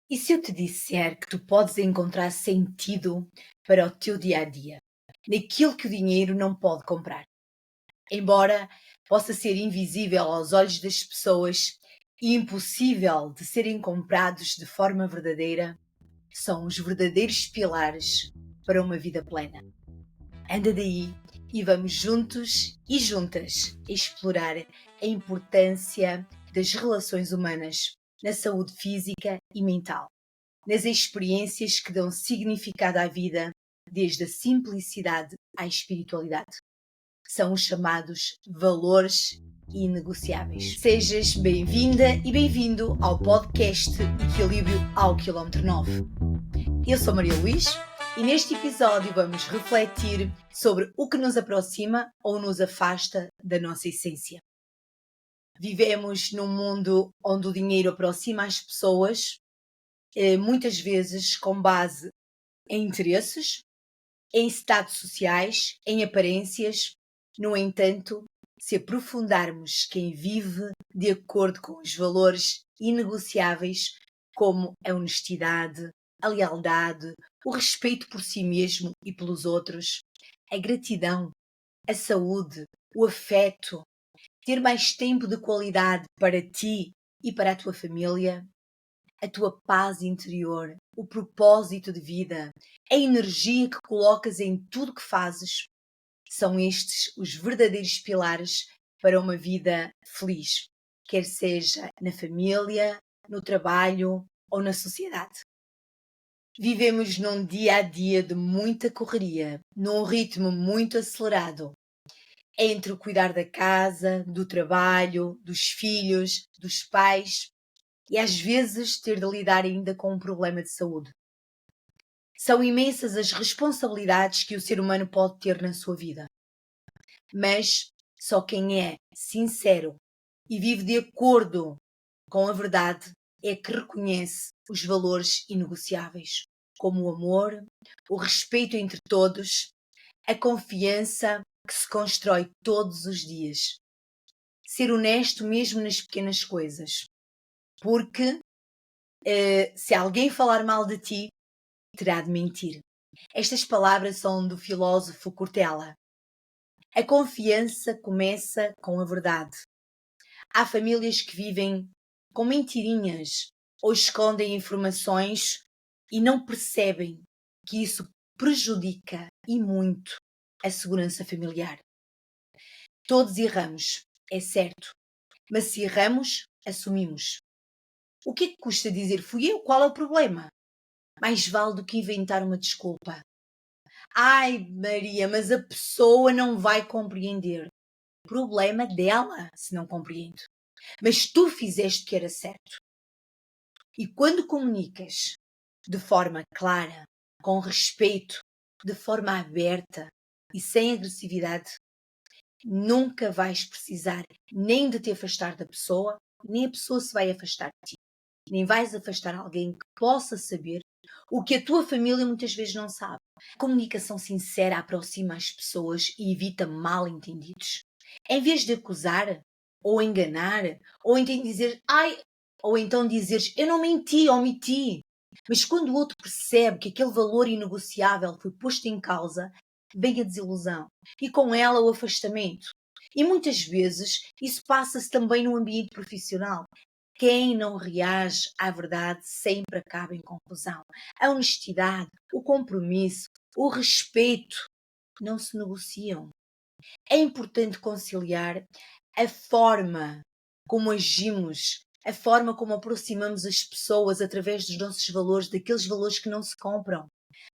E se eu te disser que tu podes encontrar sentido para o teu dia a dia, naquilo que o dinheiro não pode comprar? Embora possa ser invisível aos olhos das pessoas e impossível de serem comprados de forma verdadeira, são os verdadeiros pilares para uma vida plena. Anda daí e vamos juntos e juntas explorar a importância das relações humanas na saúde física e mental, nas experiências que dão significado à vida, desde a simplicidade à espiritualidade. São os chamados valores inegociáveis. Sejas bem-vinda e bem-vindo ao podcast Equilíbrio ao Quilómetro 9. Eu sou Maria Luís e neste episódio vamos refletir sobre o que nos aproxima ou nos afasta da nossa essência. Vivemos num mundo onde o dinheiro aproxima as pessoas, muitas vezes com base em interesses, em status sociais, em aparências. No entanto, se aprofundarmos quem vive de acordo com os valores inegociáveis, como a honestidade, a lealdade, o respeito por si mesmo e pelos outros, a gratidão, a saúde, o afeto, ter mais tempo de qualidade para ti e para a tua família, a tua paz interior, o propósito de vida, a energia que colocas em tudo que fazes, são estes os verdadeiros pilares para uma vida feliz, quer seja na família, no trabalho ou na sociedade. Vivemos num dia a dia de muita correria, num ritmo muito acelerado, entre o cuidar da casa, do trabalho, dos filhos, dos pais e às vezes ter de lidar ainda com um problema de saúde. São imensas as responsabilidades que o ser humano pode ter na sua vida. Mas só quem é sincero e vive de acordo com a verdade é que reconhece os valores inegociáveis, como o amor, o respeito entre todos, a confiança que se constrói todos os dias. Ser honesto mesmo nas pequenas coisas. Porque se alguém falar mal de ti, terá de mentir. Estas palavras são do filósofo Cortella. A confiança começa com a verdade. Há famílias que vivem com mentirinhas ou escondem informações e não percebem que isso prejudica e muito a segurança familiar. Todos erramos, é certo, mas se erramos, assumimos. O que é que custa dizer fui eu? Qual é o problema? Mais vale do que inventar uma desculpa. Ai, Maria, mas a pessoa não vai compreender. Problema dela se não compreende. Mas tu fizeste o que era certo. E quando comunicas de forma clara, com respeito, de forma aberta e sem agressividade, nunca vais precisar nem de te afastar da pessoa, nem a pessoa se vai afastar de ti. Nem vais afastar alguém que possa saber o que a tua família muitas vezes não sabe. A comunicação sincera aproxima as pessoas e evita mal-entendidos. Em vez de acusar, ou enganar, ou então dizer, ou então dizeres, eu não menti, omiti. Mas quando o outro percebe que aquele valor inegociável foi posto em causa, vem a desilusão e com ela o afastamento. E muitas vezes isso passa-se também no ambiente profissional. Quem não reage à verdade sempre acaba em confusão. A honestidade, o compromisso, o respeito não se negociam. É importante conciliar a forma como agimos, a forma como aproximamos as pessoas através dos nossos valores, daqueles valores que não se compram,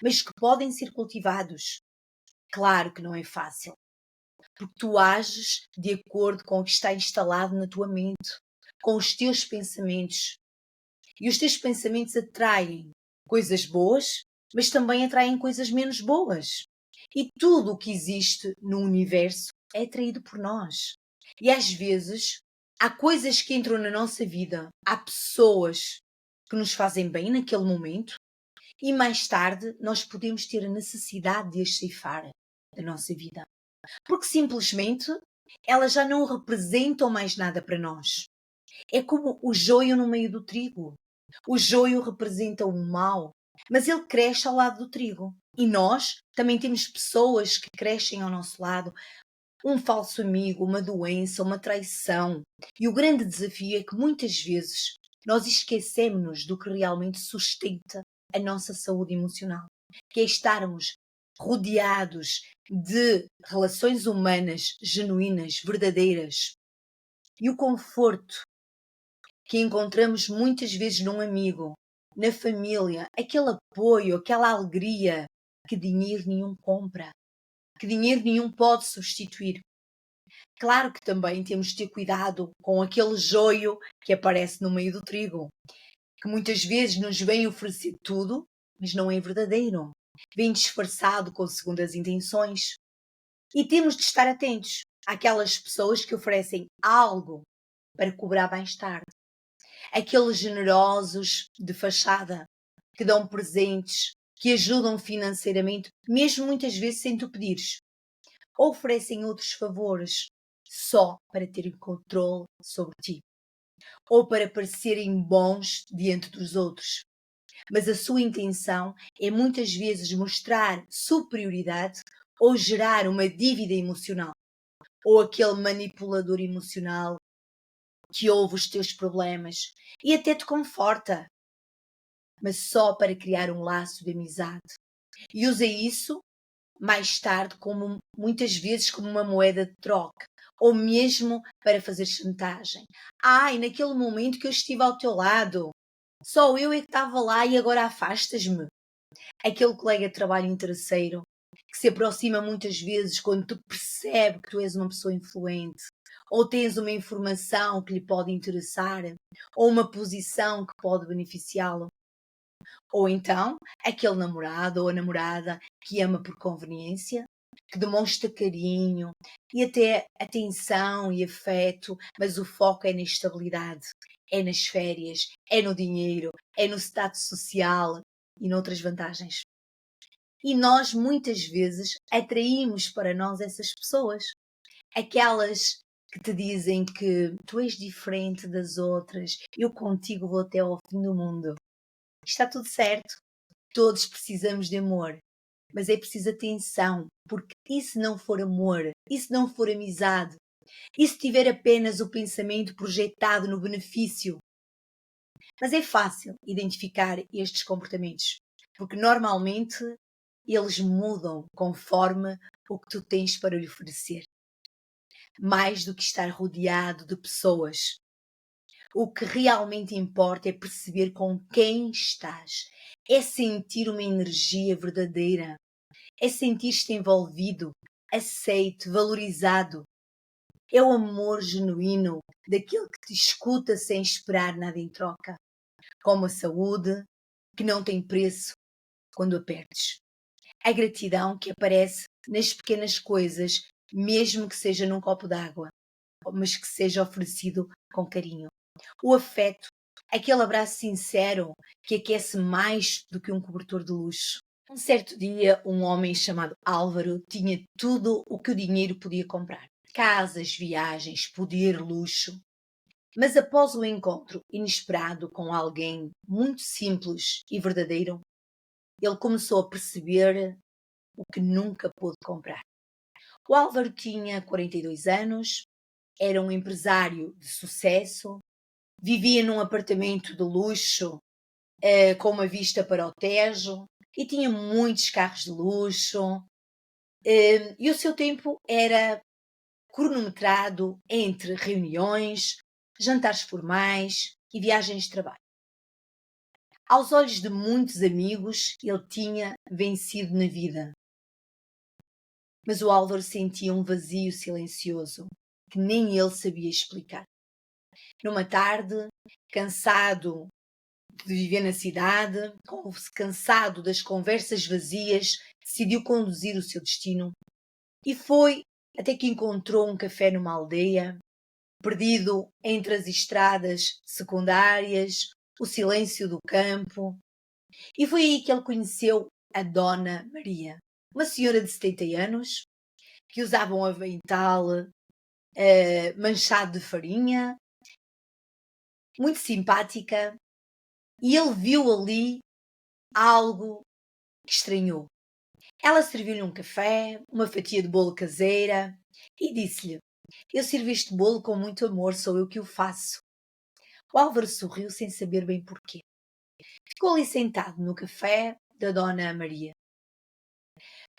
mas que podem ser cultivados. Claro que não é fácil, porque tu ages de acordo com o que está instalado na tua mente, com os teus pensamentos. E os teus pensamentos atraem coisas boas, mas também atraem coisas menos boas. E tudo o que existe no universo é atraído por nós. E às vezes há coisas que entram na nossa vida, há pessoas que nos fazem bem naquele momento e mais tarde nós podemos ter a necessidade de as ceifar da nossa vida. Porque simplesmente elas já não representam mais nada para nós. É como o joio no meio do trigo. O joio representa o mal, mas ele cresce ao lado do trigo. E nós também temos pessoas que crescem ao nosso lado, um falso amigo, uma doença, uma traição. E o grande desafio é que muitas vezes nós esquecemos do que realmente sustenta a nossa saúde emocional, que é estarmos rodeados de relações humanas genuínas, verdadeiras. E o conforto que encontramos muitas vezes num amigo, na família, aquele apoio, aquela alegria que dinheiro nenhum compra, que dinheiro nenhum pode substituir. Claro que também temos de ter cuidado com aquele joio que aparece no meio do trigo, que muitas vezes nos vem oferecer tudo, mas não é verdadeiro. Vem disfarçado com segundas intenções. E temos de estar atentos àquelas pessoas que oferecem algo para cobrar mais tarde. Aqueles generosos de fachada, que dão presentes, que ajudam financeiramente, mesmo muitas vezes sem tu pedires. Ou oferecem outros favores, só para terem controle sobre ti. Ou para parecerem bons diante dos outros. Mas a sua intenção é muitas vezes mostrar superioridade ou gerar uma dívida emocional. Ou aquele manipulador emocional que ouve os teus problemas e até te conforta, mas só para criar um laço de amizade. E usa isso mais tarde como muitas vezes como uma moeda de troca, ou mesmo para fazer chantagem. Ai, naquele momento que eu estive ao teu lado, só eu é que estava lá e agora afastas-me. Aquele colega de trabalho interesseiro que se aproxima muitas vezes quando tu percebe que tu és uma pessoa influente, ou tens uma informação que lhe pode interessar, ou uma posição que pode beneficiá-lo. Ou então, aquele namorado ou a namorada que ama por conveniência, que demonstra carinho e até atenção e afeto, mas o foco é na estabilidade, é nas férias, é no dinheiro, é no status social e noutras vantagens. E nós muitas vezes atraímos para nós essas pessoas, aquelas que te dizem que tu és diferente das outras, eu contigo vou até ao fim do mundo. Está tudo certo, todos precisamos de amor, mas é preciso atenção, porque e se não for amor, e se não for amizade, e se tiver apenas o pensamento projetado no benefício? Mas é fácil identificar estes comportamentos, porque normalmente eles mudam conforme o que tu tens para lhe oferecer. Mais do que estar rodeado de pessoas. O que realmente importa é perceber com quem estás. É sentir uma energia verdadeira. É sentir-te envolvido, aceito, valorizado. É o amor genuíno daquele que te escuta sem esperar nada em troca. Como a saúde, que não tem preço quando a perdes. A gratidão que aparece nas pequenas coisas, mesmo que seja num copo d'água, mas que seja oferecido com carinho. O afeto, aquele abraço sincero que aquece mais do que um cobertor de luxo. Um certo dia, um homem chamado Álvaro tinha tudo o que o dinheiro podia comprar. Casas, viagens, poder, luxo. Mas após o encontro inesperado com alguém muito simples e verdadeiro, ele começou a perceber o que nunca pôde comprar. O Álvaro tinha 42 anos, era um empresário de sucesso, vivia num apartamento de luxo com uma vista para o Tejo e tinha muitos carros de luxo. E o seu tempo era cronometrado entre reuniões, jantares formais e viagens de trabalho. Aos olhos de muitos amigos, ele tinha vencido na vida. Mas o Álvaro sentia um vazio silencioso que nem ele sabia explicar. Numa tarde, cansado de viver na cidade, cansado das conversas vazias, decidiu conduzir o seu destino e foi até que encontrou um café numa aldeia, perdido entre as estradas secundárias, o silêncio do campo. E foi aí que ele conheceu a Dona Maria, uma senhora de 70 anos, que usava um avental manchado de farinha, muito simpática, e ele viu ali algo que estranhou. Ela serviu-lhe um café, uma fatia de bolo caseira e disse-lhe: Eu sirvo este bolo com muito amor, sou eu que o faço. O Álvaro sorriu sem saber bem porquê. Ficou ali sentado no café da Dona Maria.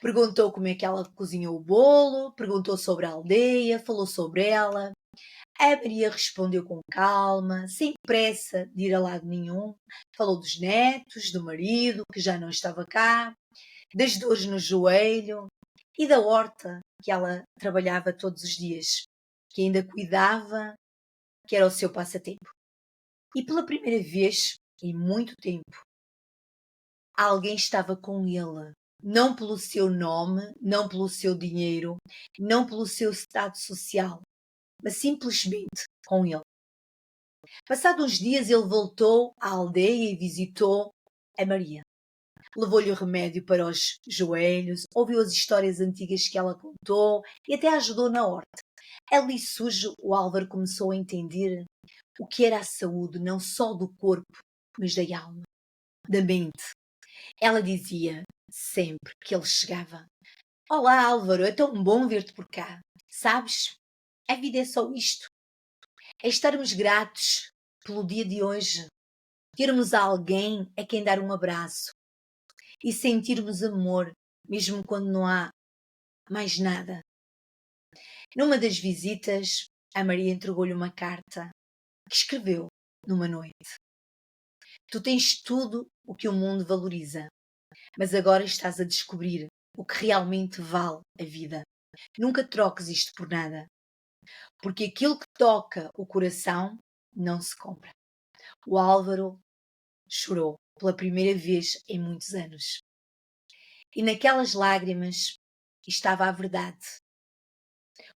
Perguntou como é que ela cozinhou o bolo, perguntou sobre a aldeia, falou sobre ela. A Maria respondeu com calma, sem pressa de ir a lado nenhum. Falou dos netos, do marido, que já não estava cá, das dores no joelho e da horta que ela trabalhava todos os dias, que ainda cuidava, que era o seu passatempo. E pela primeira vez em muito tempo, alguém estava com ele, não pelo seu nome, não pelo seu dinheiro, não pelo seu estado social, mas simplesmente com ele. Passados uns dias ele voltou à aldeia e visitou a Maria. Levou-lhe o remédio para os joelhos, ouviu as histórias antigas que ela contou e até ajudou na horta. Ali sujo, o Álvaro começou a entender o que era a saúde, não só do corpo, mas da alma, da mente. Ela dizia sempre que ele chegava: Olá, Álvaro, é tão bom ver-te por cá. Sabes, a vida é só isto. É estarmos gratos pelo dia de hoje, termos alguém a quem dar um abraço e sentirmos amor, mesmo quando não há mais nada. Numa das visitas, a Maria entregou-lhe uma carta que escreveu numa noite. Tu tens tudo o que o mundo valoriza, mas agora estás a descobrir o que realmente vale a vida. Nunca troques isto por nada, porque aquilo que toca o coração não se compra. O Álvaro chorou pela primeira vez em muitos anos. E naquelas lágrimas estava a verdade.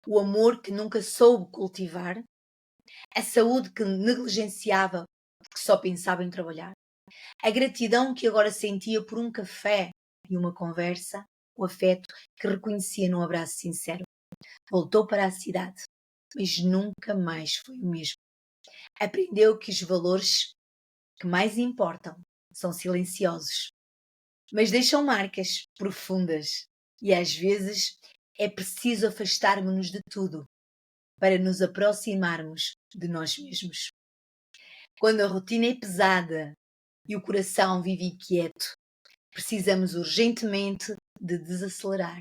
O amor que nunca soube cultivar, a saúde que negligenciava porque só pensava em trabalhar, a gratidão que agora sentia por um café e uma conversa, o afeto que reconhecia num abraço sincero. Voltou para a cidade, mas nunca mais foi o mesmo. Aprendeu que os valores que mais importam são silenciosos, mas deixam marcas profundas e às vezes é preciso afastarmos-nos de tudo para nos aproximarmos de nós mesmos. Quando a rotina é pesada e o coração vive inquieto, precisamos urgentemente de desacelerar,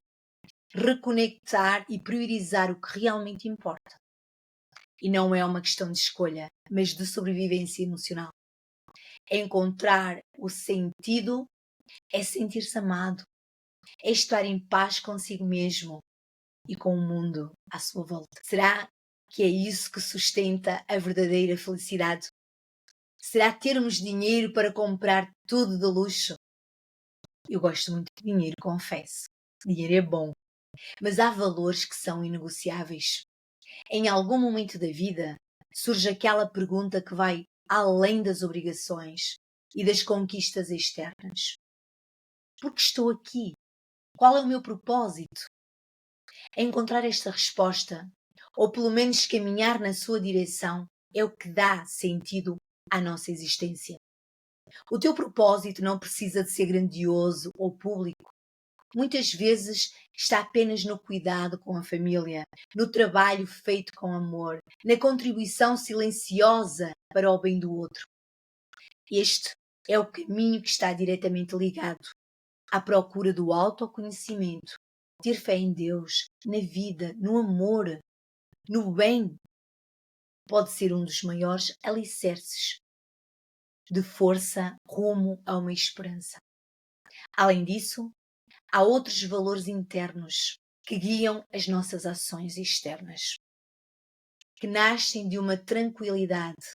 reconectar e priorizar o que realmente importa. E não é uma questão de escolha, mas de sobrevivência emocional. Encontrar o sentido é sentir-se amado, é estar em paz consigo mesmo e com o mundo à sua volta. Será que é isso que sustenta a verdadeira felicidade? Será termos dinheiro para comprar tudo de luxo? Eu gosto muito de dinheiro, confesso. Dinheiro é bom, mas há valores que são inegociáveis. Em algum momento da vida surge aquela pergunta que vai além das obrigações e das conquistas externas. Por que estou aqui? Qual é o meu propósito? Encontrar esta resposta, ou pelo menos caminhar na sua direção, é o que dá sentido à nossa existência. O teu propósito não precisa de ser grandioso ou público. Muitas vezes está apenas no cuidado com a família, no trabalho feito com amor, na contribuição silenciosa para o bem do outro. Este é o caminho que está diretamente ligado à procura do autoconhecimento, ter fé em Deus, na vida, no amor, no bem. Pode ser um dos maiores alicerces de força rumo a uma esperança. Além disso, há outros valores internos que guiam as nossas ações externas, que nascem de uma tranquilidade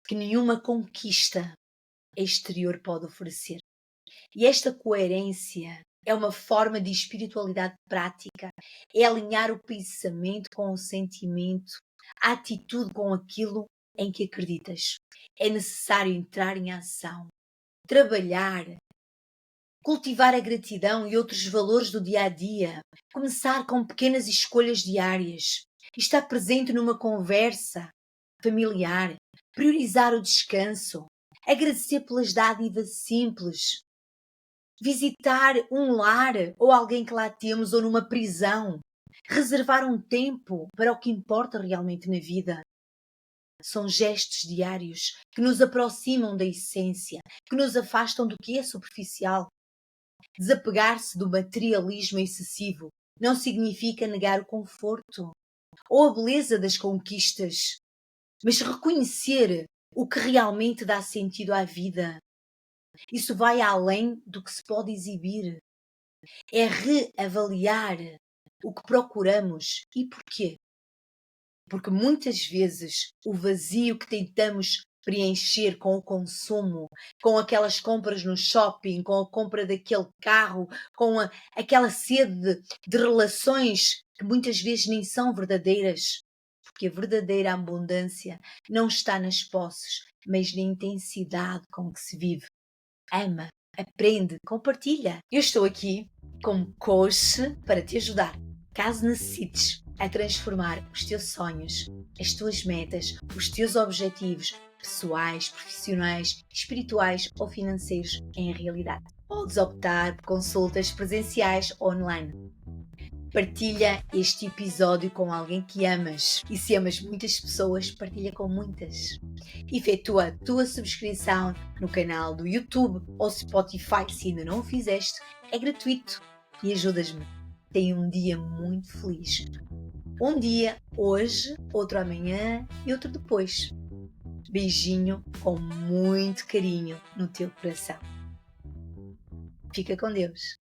que nenhuma conquista exterior pode oferecer. E esta coerência é uma forma de espiritualidade prática, é alinhar o pensamento com o sentimento, a atitude com aquilo em que acreditas. É necessário entrar em ação, trabalhar, cultivar a gratidão e outros valores do dia a dia, começar com pequenas escolhas diárias, estar presente numa conversa familiar, priorizar o descanso, Agradecer pelas dádivas simples. Visitar um lar ou alguém que lá temos ou numa prisão. Reservar um tempo para o que importa realmente na vida. São gestos diários que nos aproximam da essência, que nos afastam do que é superficial. Desapegar-se do materialismo excessivo não significa negar o conforto ou a beleza das conquistas, mas reconhecer o que realmente dá sentido à vida. Isso vai além do que se pode exibir. É reavaliar o que procuramos e porquê. Porque muitas vezes o vazio que tentamos preencher com o consumo, com aquelas compras no shopping, com a compra daquele carro, com aquela sede de relações que muitas vezes nem são verdadeiras. Porque a verdadeira abundância não está nas posses, mas na intensidade com que se vive. Ama, aprende, compartilha. Eu estou aqui como coach para te ajudar, caso necessites, a transformar os teus sonhos, as tuas metas, os teus objetivos pessoais, profissionais, espirituais ou financeiros em realidade. Podes optar por consultas presenciais ou online. Partilha este episódio com alguém que amas. E se amas muitas pessoas, partilha com muitas. Efetua a tua subscrição no canal do YouTube ou Spotify se ainda não o fizeste. É gratuito e ajudas-me. Tenha um dia muito feliz. Um dia hoje, outro amanhã e outro depois. Beijinho com muito carinho no teu coração. Fica com Deus.